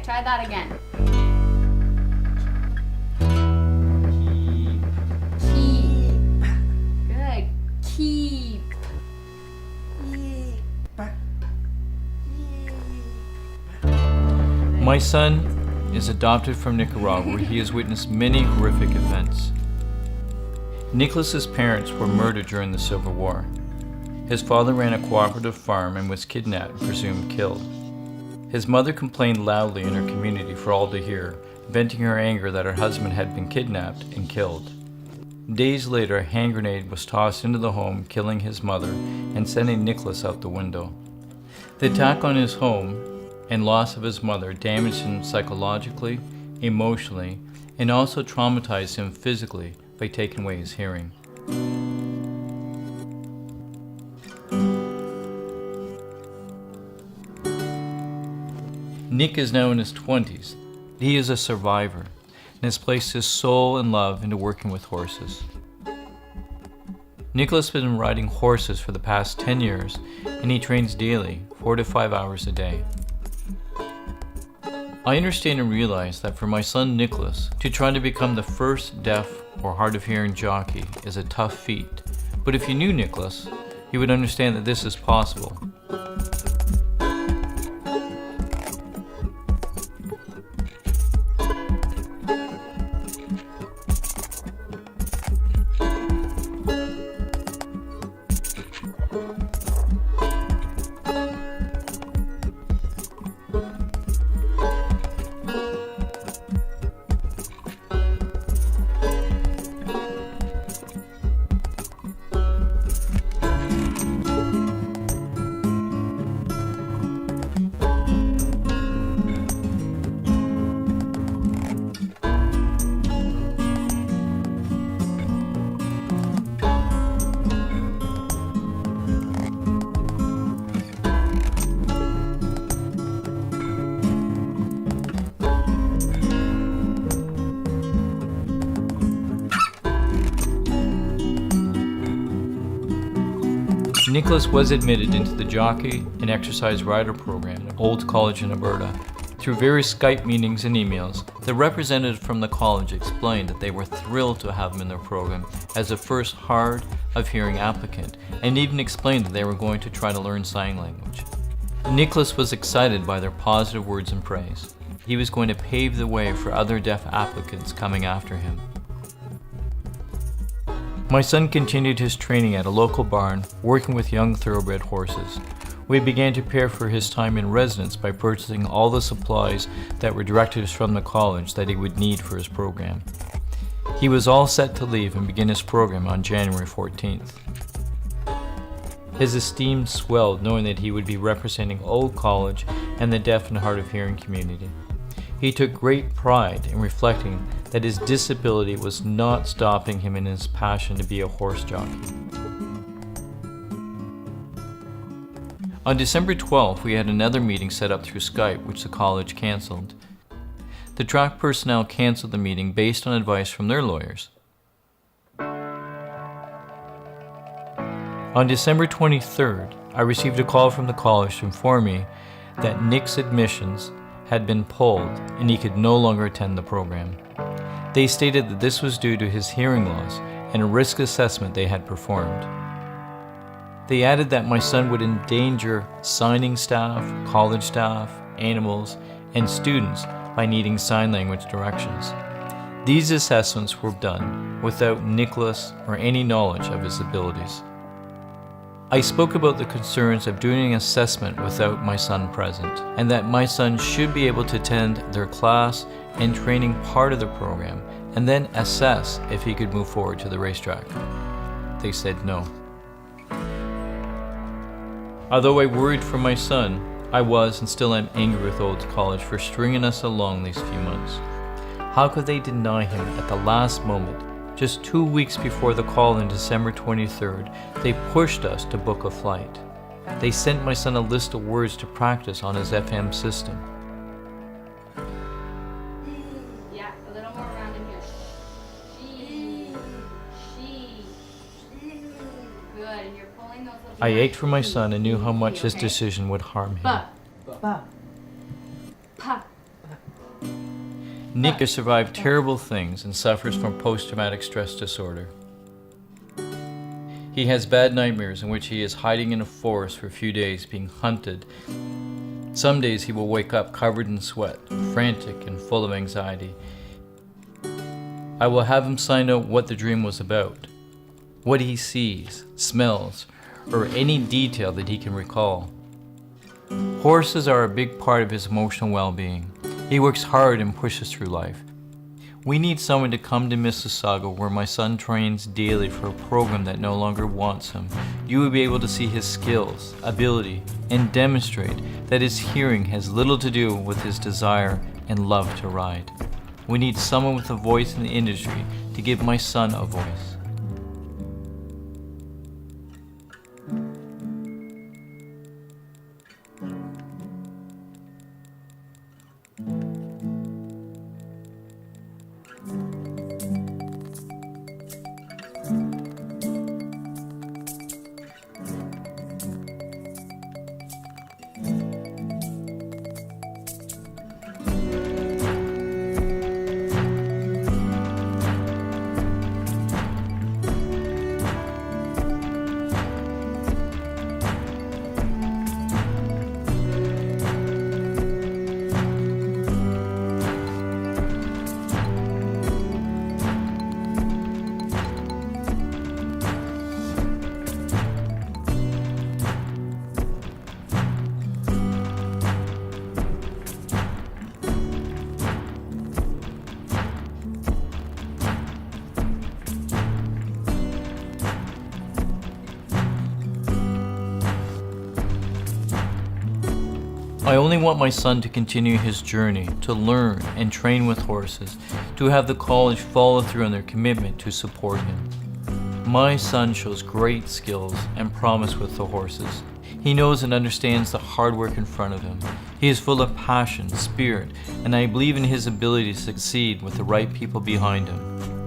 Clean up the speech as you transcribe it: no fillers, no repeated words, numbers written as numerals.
Okay, try that again. Keep. Good. Keep. My son is adopted from Nicaragua, where he has witnessed many horrific events. Nicholas's parents were murdered during the Civil War. His father ran a cooperative farm and was kidnapped and presumed killed. His mother complained loudly in her community for all to hear, venting her anger that her husband had been kidnapped and killed. Days later, a hand grenade was tossed into the home, killing his mother and sending Nicholas out the window. The attack on his home and loss of his mother damaged him psychologically, emotionally, and also traumatized him physically by taking away his hearing. Nick is now in his 20s. He is a survivor and has placed his soul and love into working with horses. Nicholas has been riding horses for the past 10 years, and he trains daily, 4 to 5 hours a day. I understand and realize that for my son Nicholas, to try to become the first deaf or hard of hearing jockey is a tough feat. But if you knew Nicholas, you would understand that this is possible. Nicholas was admitted into the Jockey and Exercise Rider program at Old College in Alberta. Through various Skype meetings and emails, the representative from the college explained that they were thrilled to have him in their program as the first hard of hearing applicant, and even explained that they were going to try to learn sign language. Nicholas was excited by their positive words and praise. He was going to pave the way for other deaf applicants coming after him. My son continued his training at a local barn, working with young thoroughbred horses. We began to prepare for his time in residence by purchasing all the supplies that were directives from the college that he would need for his program. He was all set to leave and begin his program on January 14th. His esteem swelled knowing that he would be representing Old College and the deaf and hard of hearing community. He took great pride in reflecting that his disability was not stopping him in his passion to be a horse jockey. On December 12th, we had another meeting set up through Skype, which the college canceled. The track personnel canceled the meeting based on advice from their lawyers. On December 23rd, I received a call from the college to inform me that Nick's admissions had been pulled and he could no longer attend the program. They stated that this was due to his hearing loss and a risk assessment they had performed. They added that my son would endanger signing staff, college staff, animals, and students by needing sign language directions. These assessments were done without Nicholas or any knowledge of his abilities. I spoke about the concerns of doing an assessment without my son present, and that my son should be able to attend their class and training part of the program, and then assess if he could move forward to the racetrack. They said no. Although I worried for my son, I was and still am angry with Old College for stringing us along these few months. How could they deny him at the last moment? Just 2 weeks before the call on December 23rd, they pushed us to book a flight. They sent my son a list of words to practice on his FM system. Yeah, a little more around in here. She. Good, and you're pulling those little... I ached for my son and knew how much this decision would harm him. Pa. Nick has survived terrible things and suffers from post-traumatic stress disorder. He has bad nightmares in which he is hiding in a forest for a few days, being hunted. Some days he will wake up covered in sweat, frantic and full of anxiety. I will have him sign out what the dream was about, what he sees, smells, or any detail that he can recall. Horses are a big part of his emotional well-being. He works hard and pushes through life. We need someone to come to Mississauga where my son trains daily for a program that no longer wants him. You will be able to see his skills, ability, and demonstrate that his hearing has little to do with his desire and love to ride. We need someone with a voice in the industry to give my son a voice. I only want my son to continue his journey, to learn and train with horses, to have the college follow through on their commitment to support him. My son shows great skills and promise with the horses. He knows and understands the hard work in front of him. He is full of passion, spirit, and I believe in his ability to succeed with the right people behind him.